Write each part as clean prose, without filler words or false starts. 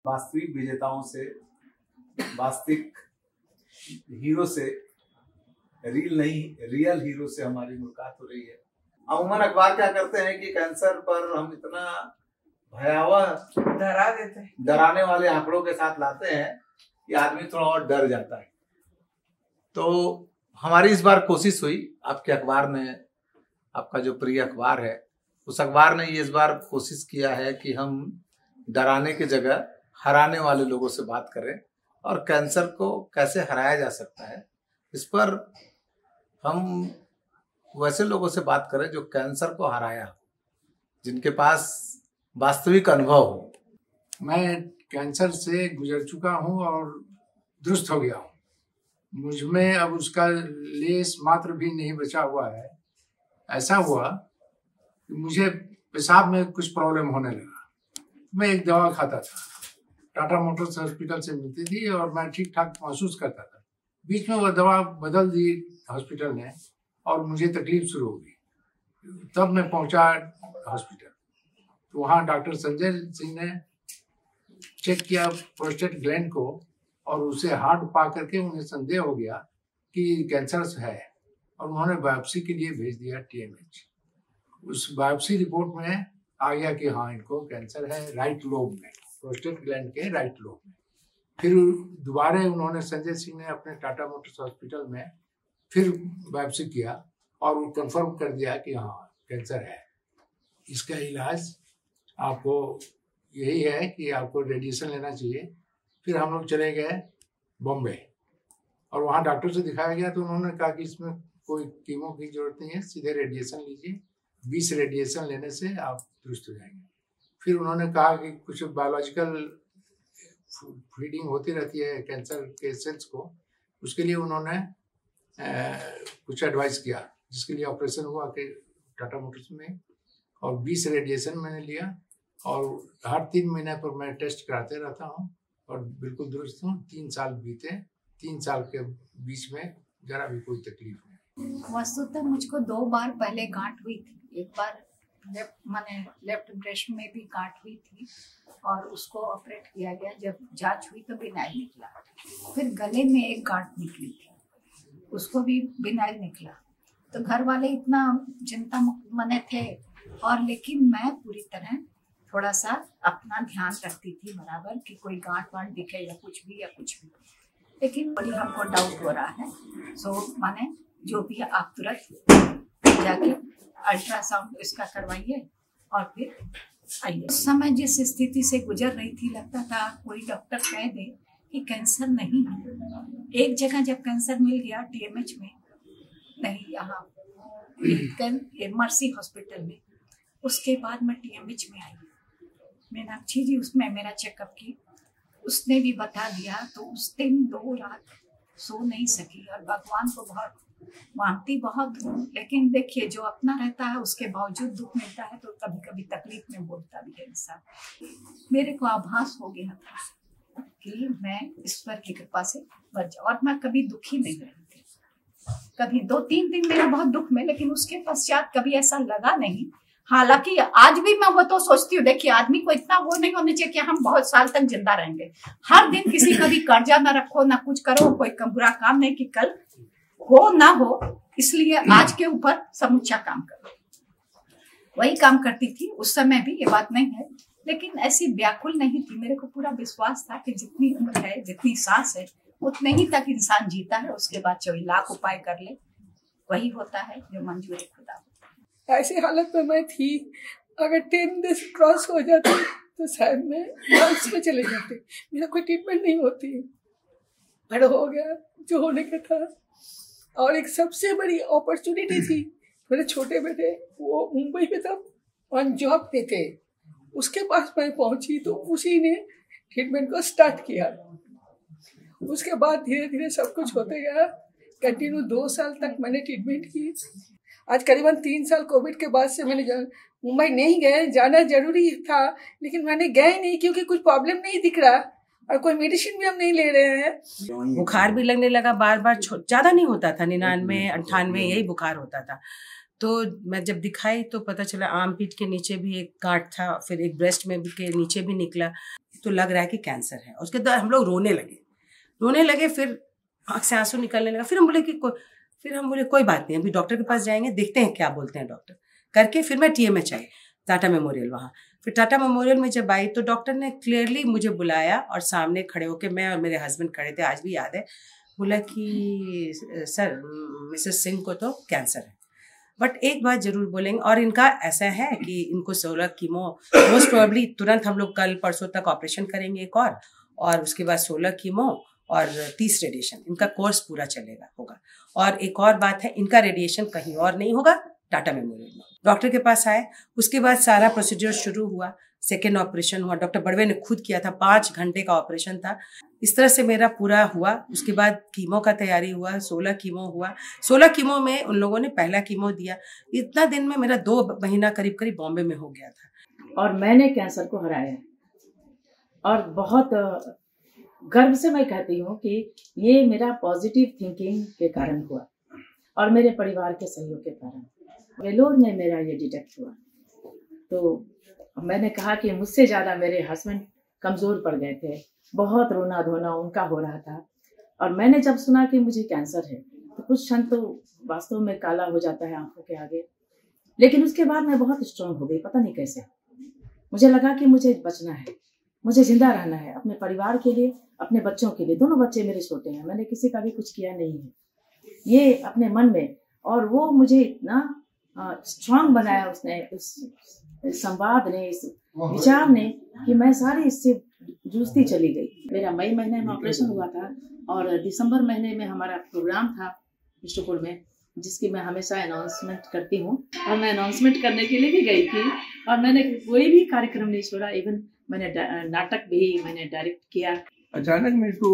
वास्तविक विजेताओं से, वास्तविक हीरो से, रियल हीरो से हमारी मुलाकात हो रही है। अमूमन अखबार क्या करते हैं कि कैंसर पर हम इतना भयावह डराने वाले आंकड़ों के साथ लाते हैं कि आदमी थोड़ा और डर जाता है। तो हमारी इस बार कोशिश हुई, आपके अखबार ने, आपका जो प्रिय अखबार है, उस अखबार ने ये इस बार कोशिश किया है कि हम डराने की जगह हराने वाले लोगों से बात करें और कैंसर को कैसे हराया जा सकता है, इस पर हम वैसे लोगों से बात करें जो कैंसर को हराया, जिनके पास वास्तविक अनुभव हो। मैं कैंसर से गुजर चुका हूं और दुरुस्त हो गया हूं। मुझ में अब उसका लेस मात्र भी नहीं बचा हुआ है। ऐसा हुआ कि मुझे पेशाब में कुछ प्रॉब्लम होने लगा। मैं एक दवा खाता था, टाटा मोटर्स हॉस्पिटल से मिलती थी और मैं ठीक ठाक महसूस करता था। बीच में वह दवा बदल दी हॉस्पिटल ने और मुझे तकलीफ शुरू हो गई। तब मैं पहुंचा हॉस्पिटल, तो वहाँ डॉक्टर संजय सिंह ने चेक किया प्रोस्टेट ग्लैंड को और उसे हार्ड पा करके उन्हें संदेह हो गया कि कैंसर है और उन्होंने बायोप्सी के लिए भेज दिया टीएमएच। उस बायोप्सी रिपोर्ट में आ गया कि हाँ, इनको कैंसर है राइट लोब में, प्रोस्टेट ग्लैंड के राइट लोब में। फिर दोबारा उन्होंने, संजय सिंह ने अपने टाटा मोटर्स हॉस्पिटल में फिर बायोप्सी किया और वो कंफर्म कर दिया कि हाँ, कैंसर है। इसका इलाज आपको यही है कि आपको रेडिएशन लेना चाहिए। फिर हम लोग चले गए बॉम्बे और वहाँ डॉक्टर से दिखाया गया, तो उन्होंने कहा कि इसमें कोई कीमो की जरूरत नहीं है, सीधे रेडिएशन लीजिए, 20 रेडिएशन लेने से आप दुरुस्त हो जाएंगे। फिर उन्होंने कहा कि कुछ बायोलॉजिकल फीडिंग होती रहती है कैंसर के सेल्स को, उसके लिए उन्होंने कुछ एडवाइस किया, जिसके लिए ऑपरेशन हुआ कि टाटा मोटर्स में, और 20 रेडिएशन मैंने लिया और हर 3 महीने पर मैं टेस्ट कराते रहता हूँ और बिल्कुल दुरुस्त हूँ। 3 साल बीते, 3 साल के बीच में जरा भी कोई तकलीफ नहीं। वस्तुतः मुझको 2 बार पहले गांठ हुई थी। एक बार लेफ्ट ब्रेस्ट में भी गांठ हुई थी और उसको ऑपरेट किया गया। जब जांच हुई तो बिनाइल निकला। फिर गले में एक गांठ निकली थी, उसको भी बिनाइल निकला। तो घर वाले इतना चिंता मने थे, और लेकिन मैं पूरी तरह थोड़ा सा अपना ध्यान रखती थी बराबर कि कोई गांठ वांठ दिखे या कुछ भी। लेकिन बड़ी हमको डाउट हो रहा है, सो माने जो भी आप तुरंत जाके अल्ट्रासाउंड इसका करवाइए और फिर आइए। उस समय जिस स्थिति से गुजर रही थी, लगता था कोई डॉक्टर कह दे कि कैंसर नहीं है। एक जगह जब कैंसर मिल गया टीएमएच में, नहीं यहाँ मर्सी हॉस्पिटल में, उसके बाद मैं टीएमएच में आई। मीनाक्षी जी उसमें मेरा चेकअप की, उसने भी बता दिया। तो उस दिन 2 रात सो नहीं सकी और भगवान को बहुत मानती बहुत हूँ। लेकिन देखिए, जो अपना रहता है उसके बावजूद दुख मिलता है, तो कभी कभी तकलीफ में बोलता भी है इंसान। मेरे को आभास हो गया था कि मैं ईश्वर की कृपा से बच जाऊँ, और मैं कभी दुखी नहीं रही थी। कभी 2-3 दिन मेरा बहुत दुख में, लेकिन उसके पश्चात कभी ऐसा लगा नहीं। हालांकि आज भी मैं वो तो सोचती हूँ, देखिए आदमी को इतना वो नहीं होना चाहिए कि हम बहुत साल तक जिंदा रहेंगे। हर दिन किसी का भी कर्जा ना रखो, ना कुछ करो, कोई बुरा काम नहीं कि कल हो ना हो, इसलिए आज के ऊपर समुच्चा काम करो। वही काम करती थी उस समय भी, ये बात नहीं है, लेकिन ऐसी व्याकुल नहीं थी। मेरे को पूरा विश्वास था कि जितनी उम्र है, जितनी सांस है, उतने ही तक इंसान जीता है। उसके बाद 24 लाख उपाय कर ले, वही होता है जो मंजूर खुदा। ऐसी हालत में मैं थी, अगर 10 डेज क्रॉस हो जाते तो शायद मैं लॉन्च में चले जाते। मेरा कोई ट्रीटमेंट नहीं होती, बड़ा हो गया जो होने का था। और एक सबसे बड़ी अपॉर्चुनिटी थी, मेरे छोटे बेटे वो मुंबई में था, ऑन जॉब पे थे, उसके पास मैं पहुंची तो उसी ने ट्रीटमेंट को स्टार्ट किया। उसके बाद धीरे धीरे सब कुछ होते गया। कंटिन्यू 2 साल तक मैंने ट्रीटमेंट की। आज करीबन 3 साल कोविड के बाद से मैंने मुंबई नहीं गए, जाना जरूरी था, लेकिन मैंने गए नहीं क्योंकि कुछ प्रॉब्लम नहीं दिख रहा और कोई मेडिसिन भी हम नहीं ले रहे हैं। बुखार भी लगने लगा बार बार, ज्यादा नहीं होता था, 99-98 यही बुखार होता था। तो मैं जब दिखाई तो पता चला आर्म पीट के नीचे भी एक गांठ था, फिर एक ब्रेस्ट में के नीचे भी निकला। तो लग रहा है कि कैंसर है। उसके बाद हम लोग रोने लगे, फिर आँख से आंसू निकलने लगा। फिर हम बोले कोई बात नहीं, अभी डॉक्टर के पास जाएंगे, देखते हैं क्या बोलते हैं डॉक्टर करके। फिर मैं TMH आई, टाटा मेमोरियल। वहाँ फिर टाटा मेमोरियल में जब आई तो डॉक्टर ने क्लियरली मुझे बुलाया और सामने खड़े होके, मैं और मेरे हस्बैंड खड़े थे, आज भी याद है, बोला कि सर मिसेस सिंह को तो कैंसर है, बट एक बात जरूर बोलेंगे, और इनका ऐसा है कि इनको 16 कीमो मोस्ट प्रोबेबली तुरंत हम लोग कल परसों तक ऑपरेशन करेंगे एक और उसके बाद 16 कीमो और 30 रेडिएशन, इनका कोर्स पूरा होगा। और एक और बात है, इनका रेडिएशन कहीं और नहीं होगा, टाटा मेमोरियल में। डॉक्टर के पास आए, उसके बाद सारा प्रोसीजर शुरू हुआ, सेकेंड ऑपरेशन हुआ, डॉक्टर बड़वे ने खुद किया था, 5 घंटे का ऑपरेशन था। इस तरह से मेरा पूरा हुआ। उसके बाद कीमो का तैयारी हुआ, 16 कीमो हुआ। 16 कीमो में उन लोगों ने पहला कीमो दिया। इतना दिन में मेरा 2 महीना करीब बॉम्बे में हो गया था। और मैंने कैंसर को हराया, और बहुत गर्व से मैं कहती हूँ कि ये मेरा पॉजिटिव थिंकिंग के कारण हुआ और मेरे परिवार के सहयोग के कारण। वेलोर में मेरा ये डिटेक्ट हुआ तो मैंने कहा कि मुझसे ज़्यादा मेरे हस्बैंड कमज़ोर पड़ गए थे, बहुत रोना धोना उनका हो रहा था। और मैंने जब सुना कि मुझे कैंसर है तो कुछ क्षण तो वास्तव में काला हो जाता है आंखों के आगे, लेकिन उसके बाद मैं बहुत स्ट्रांग हो गई, पता नहीं कैसे। मुझे लगा कि मुझे बचना है, मुझे जिंदा रहना है, अपने परिवार के लिए, अपने बच्चों के लिए। दोनों बच्चे मेरे छोटे हैं, मैंने किसी का भी कुछ किया नहीं है, ये अपने मन में। और वो मुझे इतना स्ट्रांग बनाया उसने, इस संवाद ने, इस विचार ने, कि मैं सारी इससे जूझती चली गई। मेरा मई महीने में ऑपरेशन हुआ था और दिसंबर महीने में हमारा प्रोग्राम था विष्णुपुर में, जिसकी मैं हमेशा अनाउंसमेंट करती हूँ। और मैं अनाउंसमेंट करने के लिए भी गई थी और मैंने कोई भी कार्यक्रम नहीं छोड़ा, इवन मैंने नाटक भी मैंने डायरेक्ट किया। अचानक मेरे को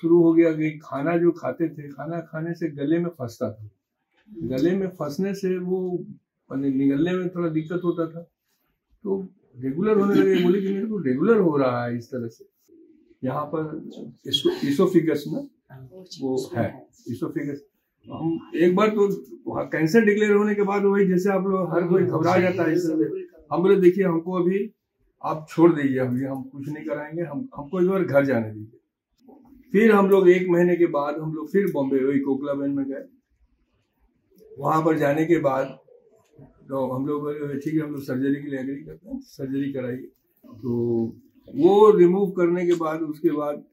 शुरू हो गया कि खाना जो खाते थे, खाना खाने से गले में फंसता था। गले में फंसने से वो निगलने में थोड़ा दिक्कत होता था, तो रेगुलर होने लगे। बोले कि मेरे को रेगुलर हो रहा है इस तरह से। यहाँ पर इसोफिगस ना वो है, इसोफिगस। हम एक बार तो कैंसर डिक्लेयर होने के बाद वही जैसे आप लोग हर कोई घबरा जाता है इस तरह। हम बोले देखिए हमको अभी आप छोड़ दीजिए, अभी हम कुछ नहीं कराएंगे, हमको एक बार घर जाने दीजिए। फिर हम लोग 1 महीने के बाद हम लोग फिर बॉम्बे वही कोकलाबेन में गए। वहां पर जाने के बाद तो हम लोग ठीक है, हम लोग सर्जरी के लिए एग्री करते हैं, सर्जरी कराई। तो वो रिमूव करने के बाद उसके बाद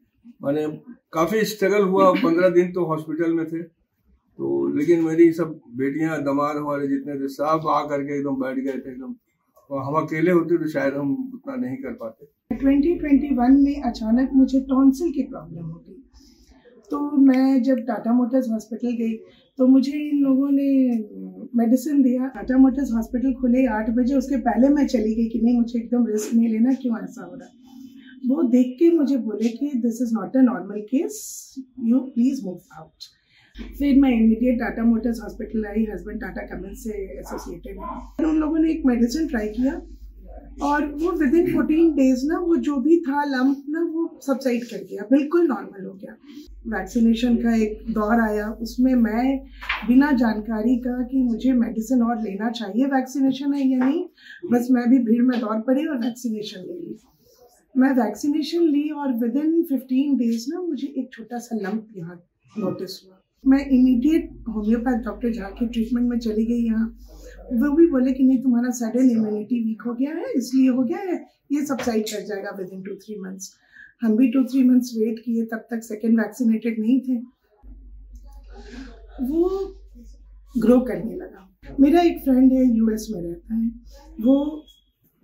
मैंने काफी स्ट्रगल हुआ। 15 दिन तो हॉस्पिटल में थे, तो लेकिन मेरी सब बेटियां, दामाद हमारे जितने थे, सब आ करके एकदम बैठ गए थे एकदम। और हम अकेले होते तो शायद हम उतना नहीं कर पाते। 2021 में अचानक मुझे टॉन्सिल की प्रॉब्लम हो गई, तो मैं जब टाटा मोटर्स हॉस्पिटल गई तो मुझे इन लोगों ने मेडिसिन दिया। टाटा मोटर्स हॉस्पिटल खुले 8 बजे, उसके पहले मैं चली गई कि नहीं, मुझे एकदम रिस्क नहीं लेना, क्यों ऐसा हो रहा। वो देख के मुझे बोले कि this is not a normal case, you please move out. फिर मैं इमीडिएट टाटा मोटर्स हॉस्पिटल आई, हस्बैंड टाटा कमिंस से एसोसिएटेड है। उन लोगों ने एक मेडिसिन ट्राई किया और वो विदिन 14 डेज ना वो जो भी था लम्प ना वो सबसाइड कर गया, बिल्कुल नॉर्मल हो गया। वैक्सीनेशन का एक दौर आया, उसमें मैं बिना जानकारी का कि मुझे मेडिसिन और लेना चाहिए, वैक्सीनेशन है या नहीं, बस मैं भी भीड़ में दौड़ पड़ी और वैक्सीनेशन ले ली। मैं वैक्सीनेशन ली और विदिन 15 डेज ना मुझे एक छोटा सा लम्प यहाँ नोटिस हुआ। मैं इमीडिएट होम्योपैथ डॉक्टर जाके ट्रीटमेंट में चली गई यहाँ। वो भी बोले कि नहीं, तुम्हारा सडन इम्यूनिटी वीक हो गया है, इसलिए हो गया है, ये सबसाइड कर जाएगा विदिन 2-3 मंथ्स। हम भी 2-3 मंथ्स वेट किए, तब तक सेकेंड वैक्सीनेटेड नहीं थे। वो ग्रो करने लगा। मेरा एक फ्रेंड है, US में रहता है, वो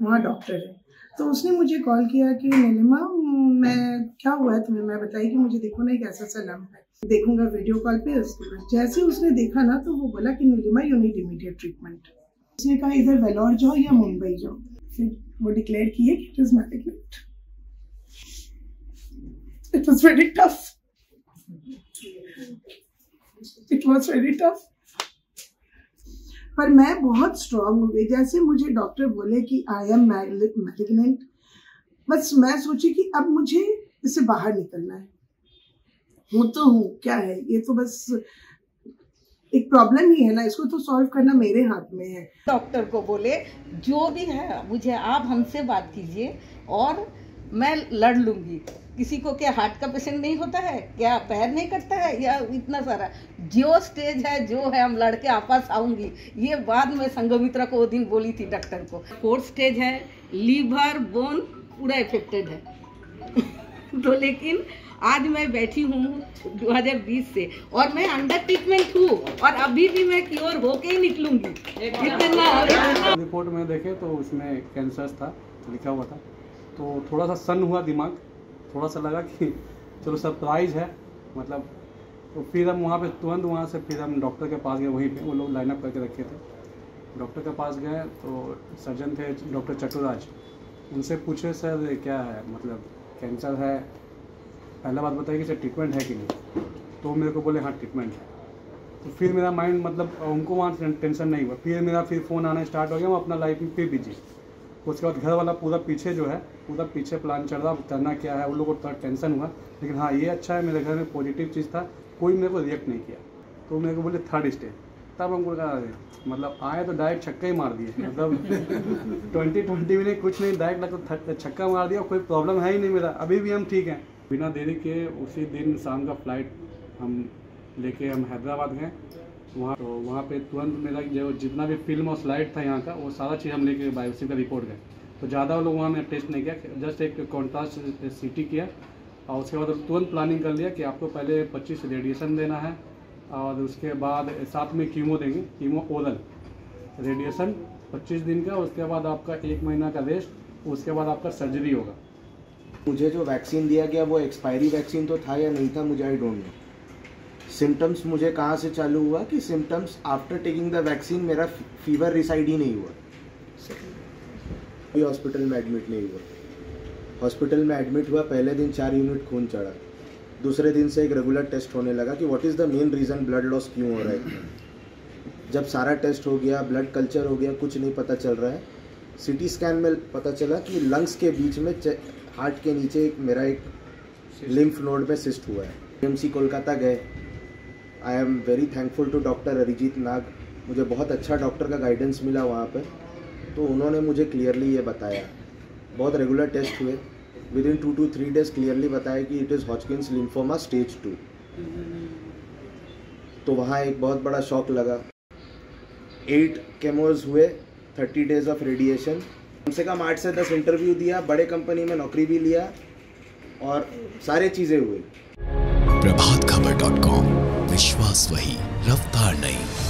वहाँ डॉक्टर है, तो उसने मुझे कॉल किया कि नीलिमा, मैं क्या हुआ है तुम्हें, मैं बताई कि मुझे देखो ना एक ऐसा सा लम्प है, देखूंगा वीडियो कॉल पे। उसके बाद जैसे उसने देखा ना तो वो बोला कि Neelima you need immediate treatment. उसने कहा इधर वेलोर जाओ या मुंबई जाओ। फिर वो डिक्लेयर किए कि it is malignant. It was very tough, it was very tough, पर मैं बहुत स्ट्रांग हो गई। जैसे मुझे डॉक्टर बोले कि आई एम मैलिग्नेंट, बस मैं सोची कि अब मुझे इससे बाहर निकलना है। हूँ तो हूँ, क्या है ये, तो बस एक प्रॉब्लम ही है ना, इसको तो सॉल्व करना मेरे हाथ में है। डॉक्टर को बोले जो भी है मुझे आप हमसे बात कीजिए और मैं लड़ लूँगी। किसी को क्या हार्ट का पेशेंट नहीं होता है, क्या पैर नहीं कटता है, या इतना सारा जो स्टेज है जो है हम लड़के आपस आऊँगी। ये बाद में संघमित्रा को वो दिन बोली थी डॉक्टर को। 4th स्टेज है, लीवर बोन पूरा इफेक्टेड है। तो लेकिन आज मैं बैठी हूँ 2020 से और मैं अंडर ट्रीटमेंट हूँ और अभी भी मैं क्योर होके ही निकलूंगी। रिपोर्ट में देखे तो उसमें कैंसर था लिखा हुआ था, तो थोड़ा सा सन हुआ दिमाग, थोड़ा सा लगा कि चलो सरप्राइज है मतलब। तो फिर हम वहाँ पे तुरंत वहाँ से फिर हम डॉक्टर के पास गए, वहीं पे वो लोग लाइनअप करके रखे थे। डॉक्टर के पास गए तो सर्जन थे डॉक्टर चटुराज, उनसे पूछे सर क्या है मतलब कैंसर है, पहला बात बताइए कि सर ट्रीटमेंट है कि नहीं। तो मेरे को बोले हाँ ट्रीटमेंट है। तो फिर मेरा माइंड मतलब उनको वहाँ टेंशन नहीं हुआ, फिर मेरा फ़ोन आना स्टार्ट हो गया, मैं अपना लाइफ में फिर बिजी। उसके बाद घर वाला पूरा पीछे जो है पूरा पीछे प्लान चल रहा, करना क्या है, उन लोगों को थोड़ा टेंशन हुआ। लेकिन हाँ ये अच्छा है मेरे घर में पॉजिटिव चीज़ था, कोई मेरे को रिएक्ट नहीं किया। तो मेरे को बोले 3rd स्टेज, तब हमको कहा मतलब आए तो डायरेक्ट छक्का ही मार दिए, मतलब 2020 में नहीं कुछ नहीं, डायरेक्ट छक्का मार दिया, कोई प्रॉब्लम है ही नहीं मेरा, अभी भी हम ठीक हैं। बिना देरी के उसी दिन शाम का फ्लाइट हम लेके हम हैदराबाद गए। वहाँ पे तुरंत मेरा जो जितना भी फिल्म और स्लाइड था यहाँ का वो सारा चीज़ हम लेके बायोप्सी का रिपोर्ट गए। तो ज़्यादा लोग वहाँ में टेस्ट नहीं किया, जस्ट एक कॉन्ट्रास्ट सीटी किया और उसके बाद तुरंत प्लानिंग कर लिया कि आपको पहले 25 रेडिएशन देना है और उसके बाद साथ में कीमो देंगे, कीमो ओरल रेडिएशन 25 दिन का, उसके बाद आपका 1 महीना का रेस्ट, उसके बाद आपका सर्जरी होगा। मुझे जो वैक्सीन दिया गया वो एक्सपायरी वैक्सीन तो था या नहीं था मुझे आई डोंट नो। सिम्टम्स मुझे कहाँ से चालू हुआ कि symptoms after taking the vaccine मेरा फीवर रिसाइड ही नहीं हुआ, कोई हॉस्पिटल में एडमिट नहीं हुआ। हॉस्पिटल में एडमिट हुआ पहले दिन 4 यूनिट खून चढ़ा, दूसरे दिन से एक रेगुलर टेस्ट होने लगा कि what is the main reason blood loss क्यों हो रहा है। जब सारा टेस्ट हो गया, ब्लड कल्चर हो गया, कुछ नहीं पता चल रहा है। CT स्कैन में पता चला कि लंग्स के बीच में हार्ट के नीचे मेरा एक लिम्फ नोड में सिस्ट हुआ है। KMC कोलकाता गए, I am very thankful to doctor Arijit Nag, मुझे बहुत अच्छा डॉक्टर का गाइडेंस मिला वहाँ पर। तो उन्होंने मुझे क्लियरली ये बताया, बहुत रेगुलर टेस्ट हुए, with in 2 to 3 days clearly बताया कि इट इज़ हॉजकिंस लिम्फोमा स्टेज 2। तो वहाँ एक बहुत बड़ा शॉक लगा। 8 केमोज हुए, 30 days ऑफ रेडिएशन, कम से कम 8 से 10 इंटरव्यू दिया, बड़े कंपनी में नौकरी भी लिया और सारे चीज़ें हुई। प्रभातखबर.com, विश्वास वही, रफ्तार नहीं।